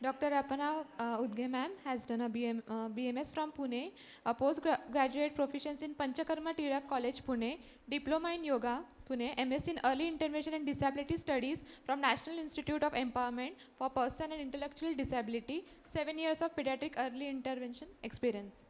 Dr. Apana Udge ma'am has done a BMS from Pune, a postgraduate proficiency in Panchakarma Tirak College, Pune, diploma in yoga, Pune, MS in early intervention and disability studies from National Institute of Empowerment for Person and Intellectual Disability, 7 years of pediatric early intervention experience.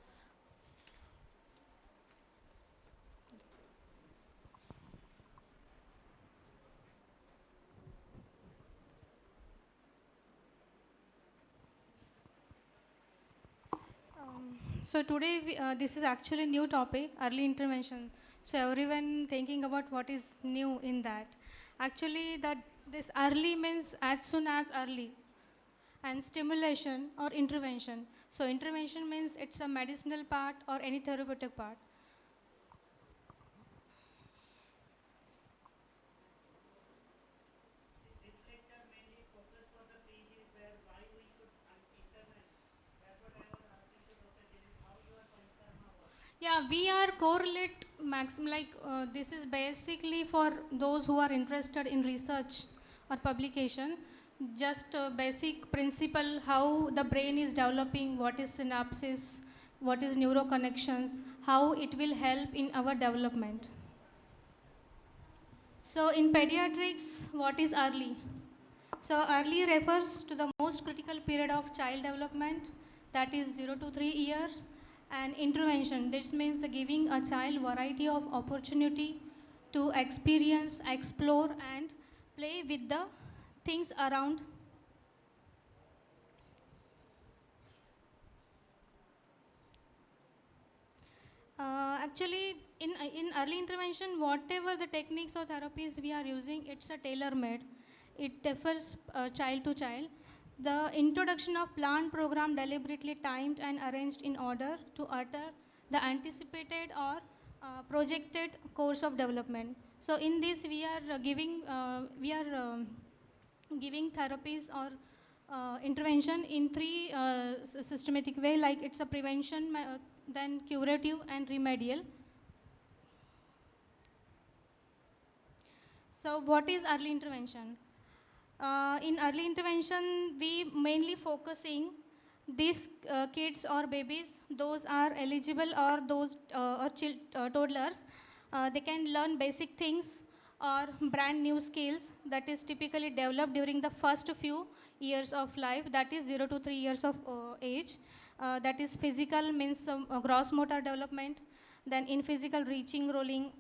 So today this is actually new topic, early intervention. So everyone thinking about what is new in that. Actually that this early means as soon as early, and stimulation or intervention. So intervention means it's a medicinal part or any therapeutic part. Yeah, we are correlate maximum like this is basically for those who are interested in research or publication. Just basic principle how the brain is developing, what is synapses, what is neuroconnections, how it will help in our development. So in pediatrics, what is early? So early refers to the most critical period of child development, that is 0 to 3 years. And intervention, this means the giving a child variety of opportunity to experience, explore and play with the things around. Actually, in early intervention, whatever the techniques or therapies we are using, it's a tailor-made. It differs child to child. The introduction of planned program deliberately timed and arranged in order to utter the anticipated or projected course of development. So in this, we are giving therapies or intervention in three systematic way, like it's a prevention, then curative and remedial. So what is early intervention? In early intervention, we mainly focusing these kids or babies, those are eligible or those toddlers, they can learn basic things or brand new skills that is typically developed during the first few years of life, that is 0 to 3 years of age. That is physical means gross motor development, then in physical reaching, rolling,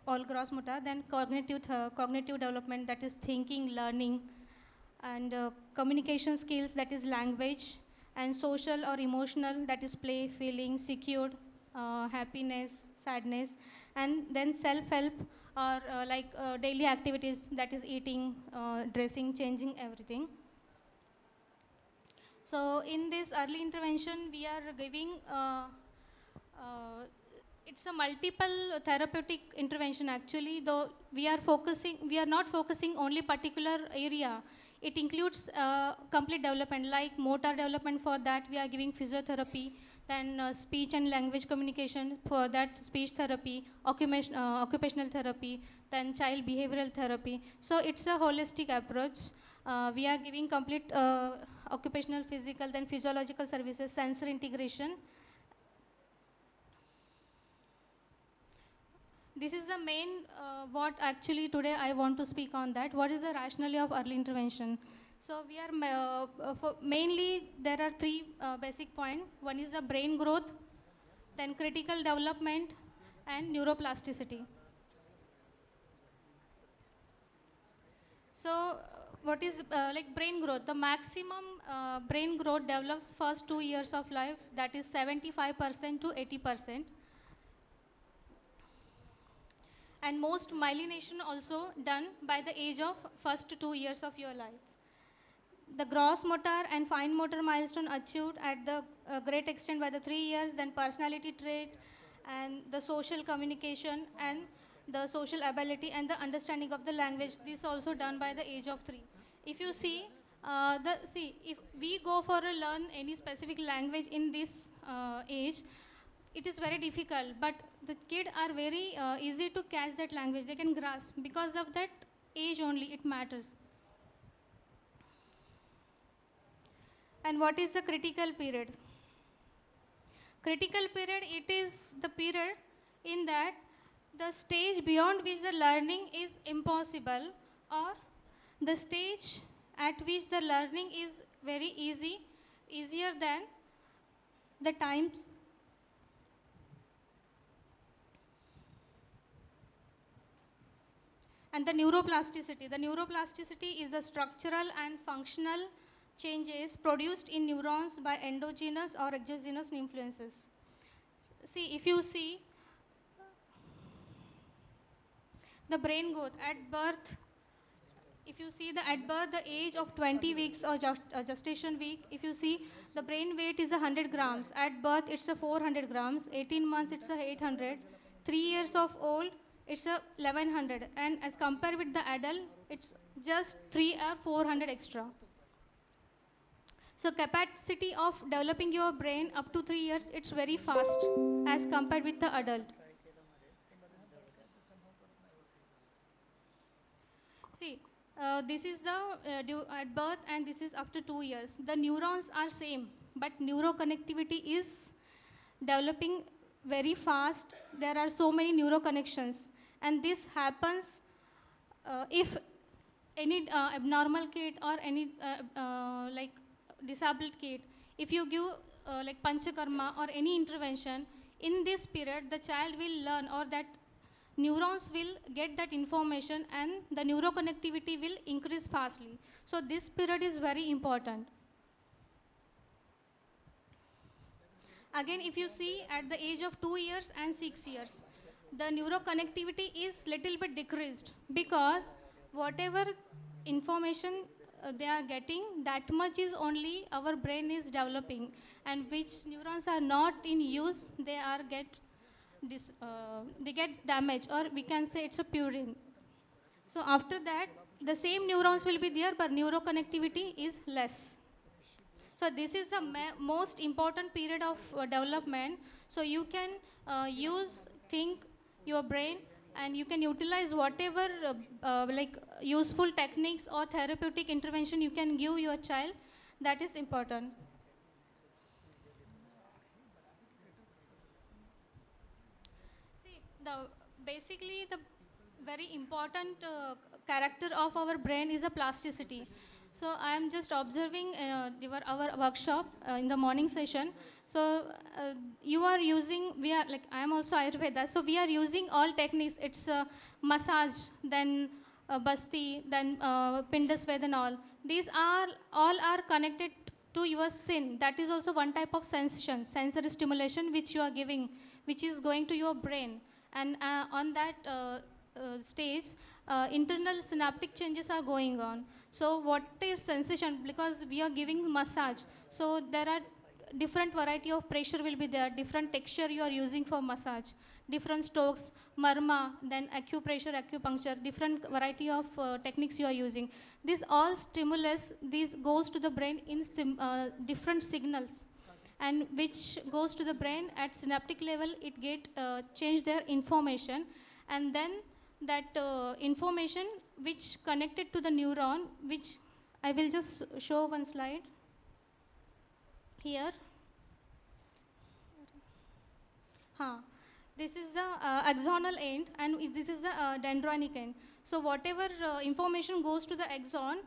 all gross motor, then cognitive development, that is thinking, learning, and communication skills, that is language, and social or emotional, that is play, feeling, secured, happiness, sadness, and then self-help or daily activities, that is eating, dressing, changing everything. So in this early intervention, we are giving it's a multiple therapeutic intervention actually, though we are not focusing only particular area. It includes complete development, like motor development. For that, we are giving physiotherapy, then speech and language communication, for that speech therapy, occupational therapy, then child behavioral therapy. So it's a holistic approach. We are giving complete occupational, physical, then physiological services, sensory integration. This is the main, what actually today I want to speak on that. What is the rationale of early intervention? So we are, mainly there are three basic points. One is the brain growth, then critical development, and neuroplasticity. So what is like brain growth? The maximum brain growth develops first 2 years of life, that is 75% to 80%. And most myelination also done by the age of first 2 years of your life. The gross motor and fine motor milestone achieved at the great extent by the 3 years, then personality trait and the social communication and the social ability and the understanding of the language, this also done by the age of 3. If you see, if we go for a learn any specific language in this age, it is very difficult, but the kids are very easy to catch that language. They can grasp. Because of that age only, it matters. And what is the critical period? Critical period, it is the period in that the stage beyond which the learning is impossible, or the stage at which the learning is very easy, easier than the times. And the neuroplasticity. The neuroplasticity is the structural and functional changes produced in neurons by endogenous or exogenous influences. See, if you see the brain growth at birth, if you see at birth, the age of 20 weeks or gestation week, if you see the brain weight is 100 grams. At birth, it's a 400 grams. 18 months, it's a 800. 3 years of old, it's a 1100. And as compared with the adult, it's just 3 or 400 extra. So capacity of developing your brain up to 3 years, it's very fast as compared with the adult. See, this is the at birth and this is after 2 years. The neurons are same, but neuroconnectivity is developing very fast. There are so many neuroconnections, and this happens if any abnormal kid or any like disabled kid, if you give like panchakarma or any intervention, in this period the child will learn, or that neurons will get that information, and the neuroconnectivity will increase fastly. So this period is very important. Again, if you see at the age of 2 years and 6 years, the neuroconnectivity is little bit decreased, because whatever information they are getting, that much is only our brain is developing, and which neurons are not in use, they get damaged, or we can say it's a purine. So after that, the same neurons will be there, but neuroconnectivity is less. So this is the most important period of development. So you can think your brain, and you can utilize whatever like useful techniques or therapeutic intervention you can give your child. That is important. See, basically the very important character of our brain is a plasticity. So I am just observing our workshop in the morning session. So you are using, I am also Ayurveda, so we are using all techniques. It's massage, then basti, then pindasved and all. These are all are connected to your sin. That is also one type of sensation, sensory stimulation which you are giving, which is going to your brain. And on that stage, internal synaptic changes are going on. So what is sensation? Because we are giving massage, so there are different variety of pressure will be there, different texture you are using for massage, different strokes, marma, then acupressure, acupuncture, different variety of techniques you are using. This all stimulus, this goes to the brain in different signals, and which goes to the brain at synaptic level, it get change their information, and then that information which connected to the neuron, which I will just show one slide here. This is the axonal end, and this is the dendronic end. So whatever information goes to the axon,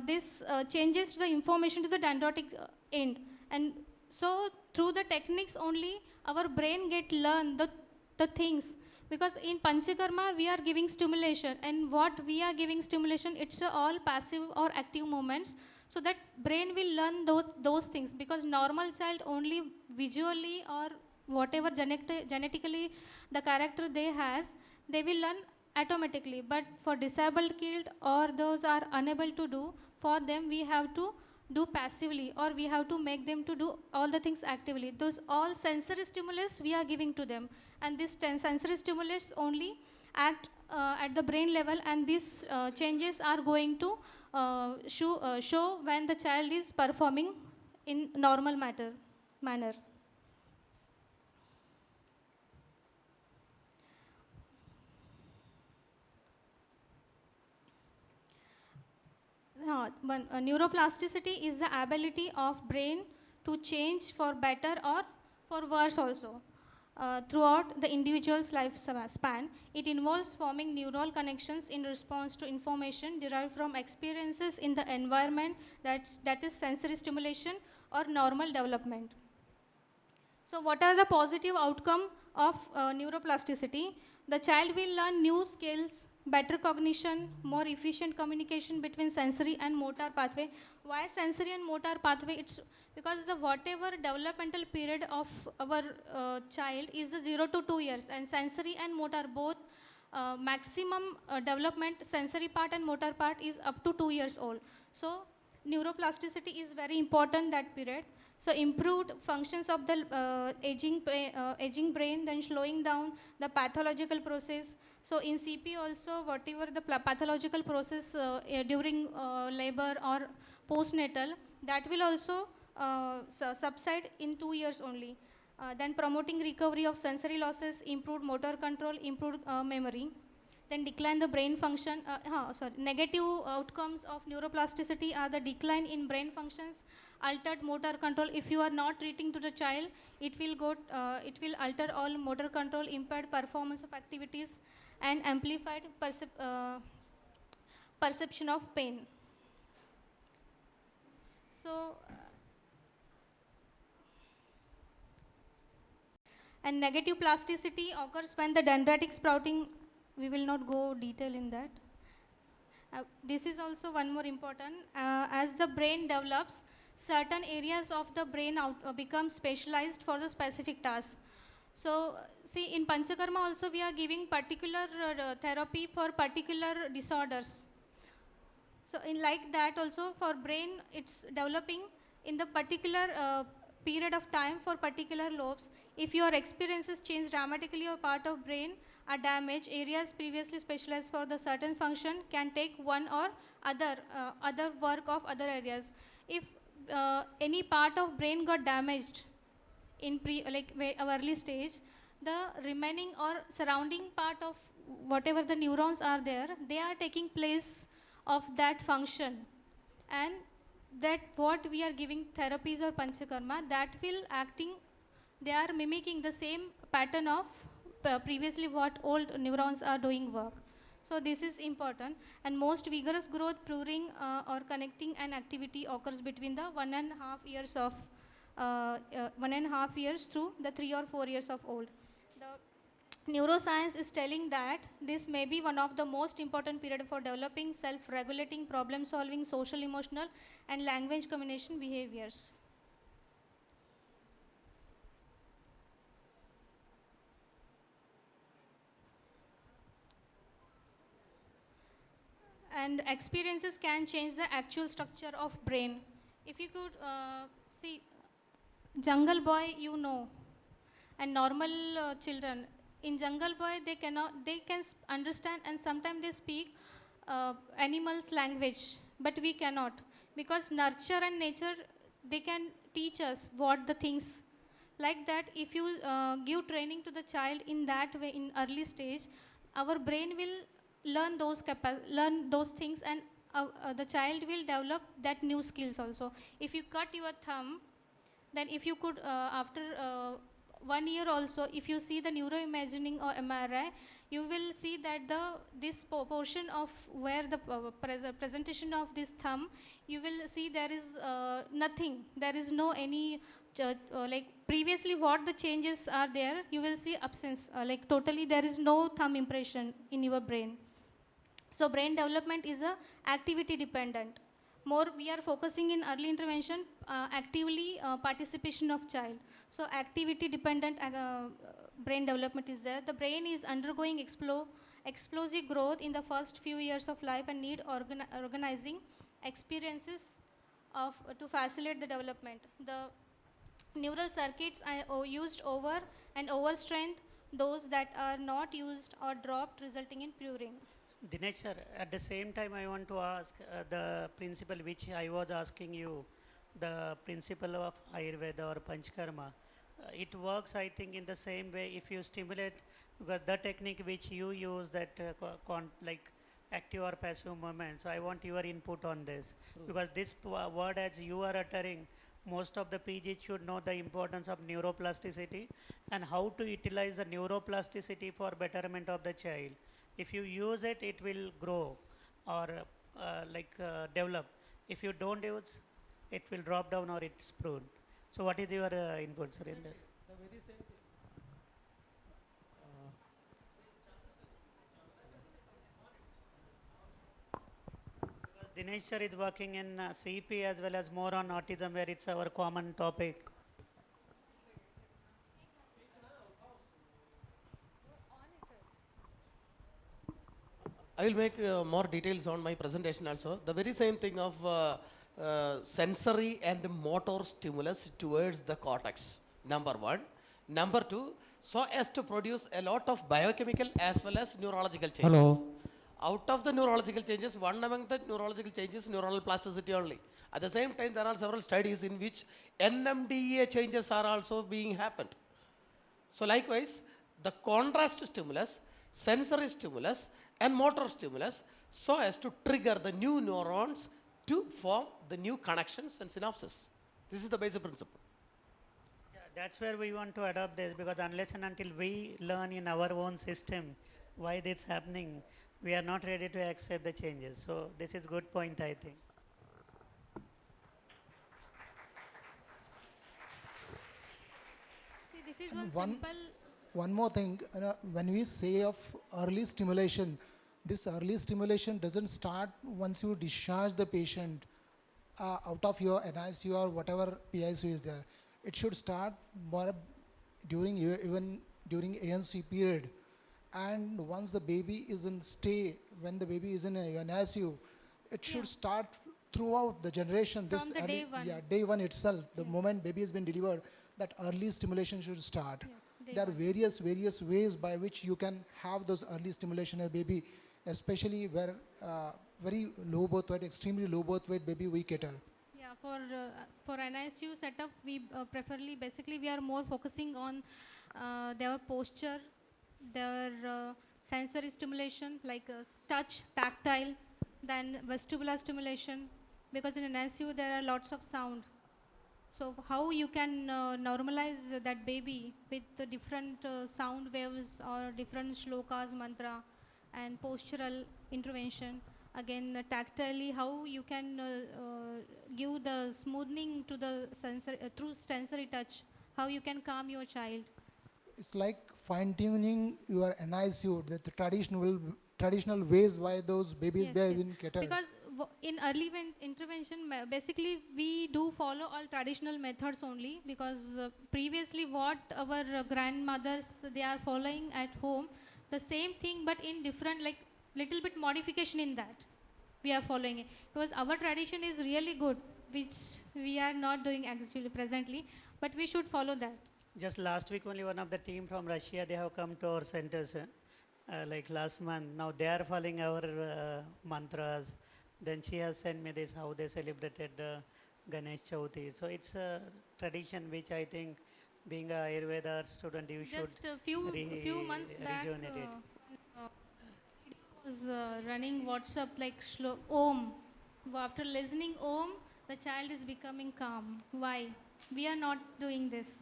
this changes the information to the dendritic end. And so through the techniques only, our brain get learn the things. Because in Panchakarma, we are giving stimulation, and what we are giving stimulation, it's all passive or active movements. So that brain will learn those things, because normal child only visually or whatever genetically the character they has, they will learn automatically. But for disabled kid or those are unable to do, for them we have to do passively, or we have to make them to do all the things actively. Those all sensory stimulus we are giving to them, and this sensory stimulus only act at the brain level, and these changes are going to show when the child is performing in normal manner. Neuroplasticity is the ability of brain to change for better or for worse also. Throughout the individual's lifespan, it involves forming neural connections in response to information derived from experiences in the environment, that is sensory stimulation or normal development. So what are the positive outcome of neuroplasticity? The child will learn new skills, better cognition, more efficient communication between sensory and motor pathway. Why sensory and motor pathway? It's because the whatever developmental period of our child is the 0 to 2 years, and sensory and motor both maximum development, sensory part and motor part is up to 2 years old. So neuroplasticity is very important that period. So improved functions of the aging brain, then slowing down the pathological process. So in CP also, whatever the pathological process during labor or postnatal, that will also subside in 2 years only. Then promoting recovery of sensory losses, improved motor control, improved memory. Then decline the brain function, negative outcomes of neuroplasticity are the decline in brain functions, altered motor control. If you are not treating to the child, it will alter all motor control, impaired performance of activities, and amplified perception of pain. So, and negative plasticity occurs when the dendritic sprouting, we will not go detail in that. This is also one more important. As the brain develops, certain areas of the brain become specialized for the specific task. So, see, in Panchakarma also we are giving particular therapy for particular disorders. So, in like that also for brain, it's developing in the particular period of time for particular lobes. If your experiences change dramatically or part of brain are damaged, areas previously specialized for the certain function can take one or other work of other areas. If any part of brain got damaged in early stage, the remaining or surrounding part of whatever the neurons are there, they are taking place of that function, and that what we are giving therapies or panchakarma, that will acting, they are mimicking the same pattern of previously what old neurons are doing work. So this is important, and most vigorous growth, pruning or connecting an activity occurs between the 1.5 years of 1.5 years through the 3 or 4 years of old. The neuroscience is telling that this may be one of the most important period for developing self-regulating, problem-solving, social, emotional, and language communication behaviors. And experiences can change the actual structure of brain. If you could see, Jungle Boy, you know, and normal children, in Jungle Boy, they can understand, and sometimes they speak animals' language, but we cannot, because nurture and nature, they can teach us what the things. Like that, if you give training to the child in that way in early stage, our brain will learn those things, and the child will develop that new skills also. If you cut your thumb, then if you could after 1 year also, if you see the neuroimaging or MRI, you will see that this portion of where the presentation of this thumb, you will see there is nothing. There is no any like previously what the changes are there, you will see absence. Like totally there is no thumb impression in your brain. So brain development is a activity dependent. More we are focusing in early intervention, actively participation of child. So activity dependent brain development is there. The brain is undergoing explosive growth in the first few years of life and need organizing experiences to facilitate the development. The neural circuits are used over and overstrength those that are not used or dropped, resulting in pruring. Dinesh sir, at the same time I want to ask the principle which I was asking you, the principle of Ayurveda or Panchkarma. It works, I think, in the same way if you stimulate, because the technique which you use, that like active or passive movement. So I want your input on this, because this word as you are uttering, most of the PG should know the importance of neuroplasticity and how to utilize the neuroplasticity for betterment of the child. If you use it, it will grow or develop. If you don't use, it will drop down or it's pruned. So what is your input, sir, in this? The very same thing. Dinesh sir is working in CP as well as more on autism, where it's our common topic. I will make more details on my presentation also. The very same thing of sensory and motor stimulus towards the cortex, number one. Number two, so as to produce a lot of biochemical as well as neurological changes. Hello. Out of the neurological changes, one among the neurological changes, neuronal plasticity only. At the same time, there are several studies in which NMDA changes are also being happened. So likewise, the contrast stimulus, sensory stimulus, and motor stimulus, so as to trigger the new neurons to form the new connections and synapses. This is the basic principle. Yeah, that's where we want to adopt this, because unless and until we learn in our own system why this is happening, we are not ready to accept the changes. So this is good point, I think. See, this is And one one- simple. One more thing, when we say of early stimulation, this early stimulation doesn't start once you discharge the patient out of your NICU or whatever PICU is there. It should start more during even during ANC period. And once the baby is in stay, when the baby is in a NICU, it should Yeah. start throughout the generation. From the day one. Yeah, day one itself. The Yes. moment baby has been delivered, that early stimulation should start. Yes, day There are one. various ways by which you can have those early stimulation of baby, especially where very low birth weight, extremely low birth weight baby we cater. Yeah, for NICU setup, we preferably, basically, we are more focusing on their posture, their sensory stimulation, like touch, tactile, then vestibular stimulation, because in NICU there are lots of sound. So how you can normalize that baby with the different sound waves or different shlokas, mantra, and postural intervention. Again, tactilely, how you can give the smoothing to the sensor through sensory touch. How you can calm your child. It's like fine tuning your NICU, the traditional ways why those babies Yes, they have yes. been catered. Because in early intervention, basically we do follow all traditional methods only, because previously what our grandmothers they are following at home, the same thing but in different, like little bit modification in that we are following it, because our tradition is really good, which we are not doing actually presently, but we should follow that. Just last week only one of the team from Russia, they have come to our centers, like last month. Now they are following our mantras. Then she has sent me this, how they celebrated Ganesh Chauthi. So it's a tradition which I think, being a Ayurveda student, you Just should a few months back, rejuvenate it. was running WhatsApp like Om. After listening Om, the child is becoming calm. Why? We are not doing this.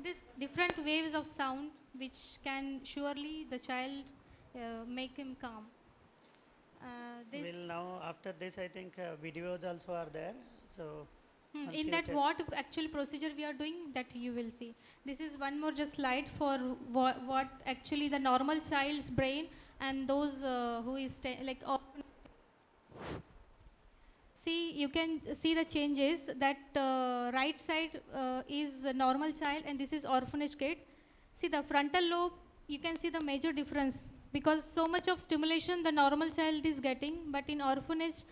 This different waves of sound which can surely the child make him calm. This Well, now after this, I think videos also are there. So once in you that tell- what actually procedure we are doing, that you will see. This is one more just slide for what actually the normal child's brain and those who is see, you can see the changes. That right side is a normal child and this is orphanage kid. See the frontal lobe, you can see the major difference, because so much of stimulation the normal child is getting, but in orphanage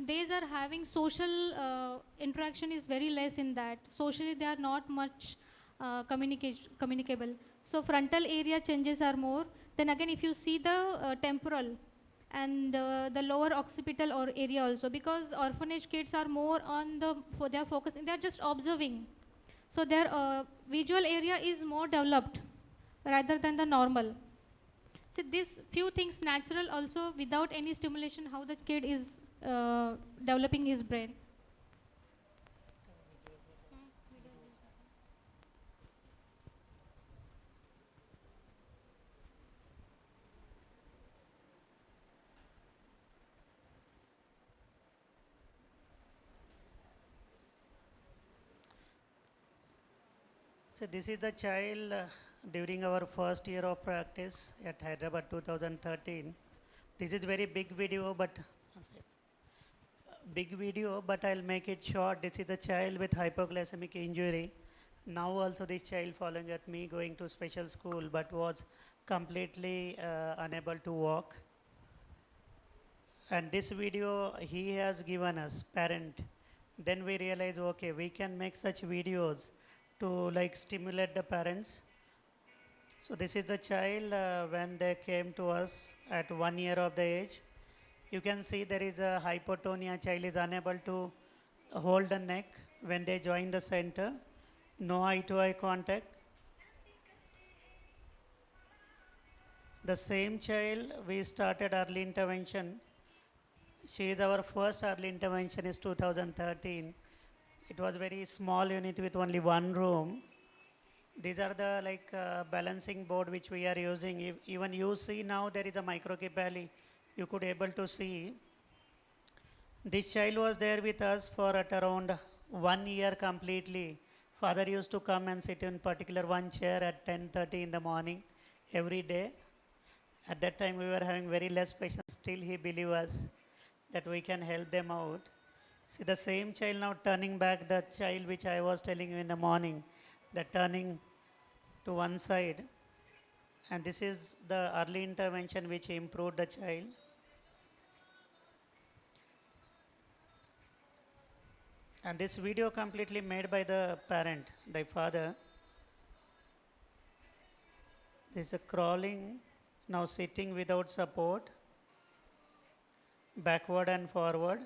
they are having social interaction is very less in that. Socially they are not much communicable. So frontal area changes are more. Then again, if you see the temporal and the lower occipital or area also, because orphanage kids are more on they are focusing, they are just observing. So their visual area is more developed rather than the normal. So these few things natural also without any stimulation, how the kid is developing his brain. So this is the child during our first year of practice at Hyderabad 2013. This is very big video, but I'll make it short. This is a child with hypoglycemic injury. Now also this child following at me going to special school, but was completely unable to walk. And this video he has given us, parent. Then we realize, okay, we can make such videos to like stimulate the parents. So this is the child when they came to us at 1 year of the age. You can see there is a hypotonia. Child is unable to hold the neck when they join the center. No eye-to-eye contact. The same child we started early intervention. She is our first early intervention is 2013. It was very small unit with only one room. These are the like balancing board which we are using. Even you see now there is a microcephaly. You could able to see. This child was there with us for at around 1 year completely. Father used to come and sit in particular one chair at 10:30 in the morning every day. At that time we were having very less patience. Still he believed us that we can help them out. See the same child now turning back, the child which I was telling you in the morning, the turning to one side. And this is the early intervention which improved the child. And this video completely made by the parent, the father. This is a crawling, now sitting without support, backward and forward.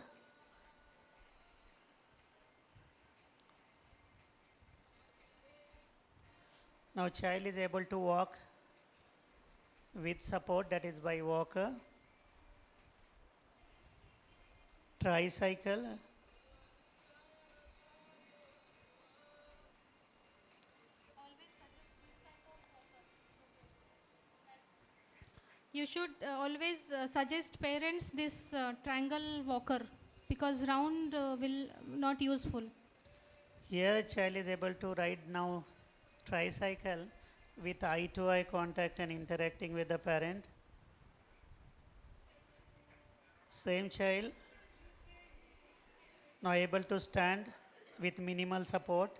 Now child is able to walk with support, that is by walker. Tricycle. You should always suggest parents this triangle walker because round will not useful. Here child is able to ride now tricycle with eye-to-eye contact and interacting with the parent. Same child now able to stand with minimal support.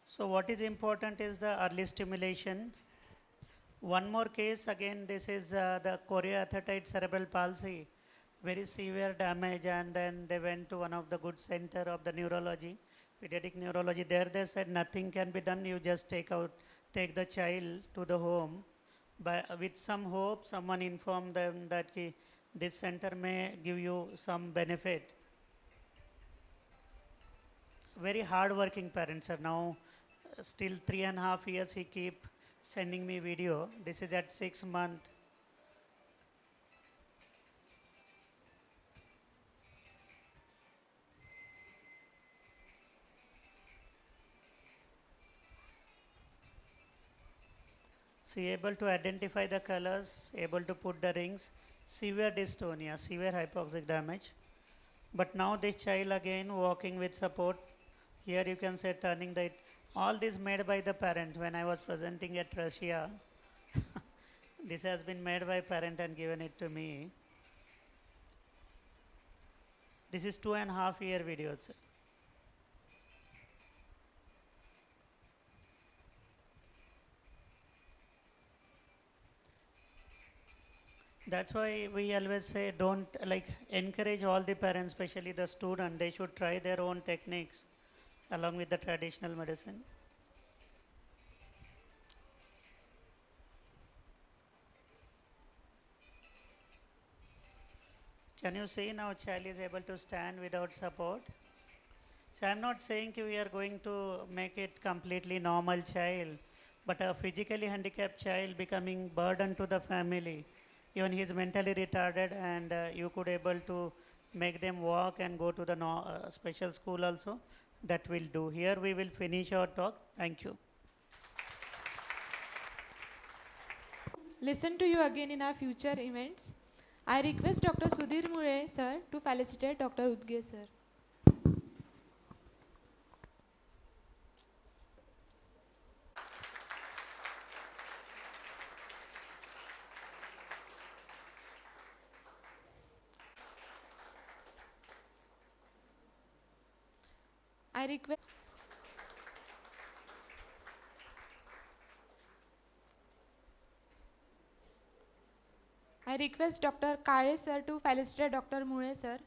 So what is important is the early stimulation. One more case, again this is the chorioathetoid cerebral palsy, very severe damage, and then they went to one of the good center of the neurology, pediatric neurology. There they said nothing can be done, you just take the child to the home. With some hope, someone informed them that this center may give you some benefit. Very hard working parents are now, still 3.5 years he keep sending me video. This is at 6 months. So able to identify the colors, able to put the rings, severe dystonia, severe hypoxic damage. But now this child again walking with support. Here you can say turning the, all this made by the parent when I was presenting at Russia. This has been made by parent and given it to me. This is 2.5 year videos. That's why we always say don't like encourage all the parents, especially the student, they should try their own techniques along with the traditional medicine. Can you see now child is able to stand without support? So I'm not saying we are going to make it completely normal child, but a physically handicapped child becoming burden to the family. Even he is mentally retarded, and you could able to make them walk and go to the special school also. That will do. Here we will finish our talk. Thank you. Listen to you again in our future events. I request Dr. Sudhir Mure, sir, to felicitate Dr. Udge, sir. I request Dr. Kare sir to felicitate Dr. Mure sir.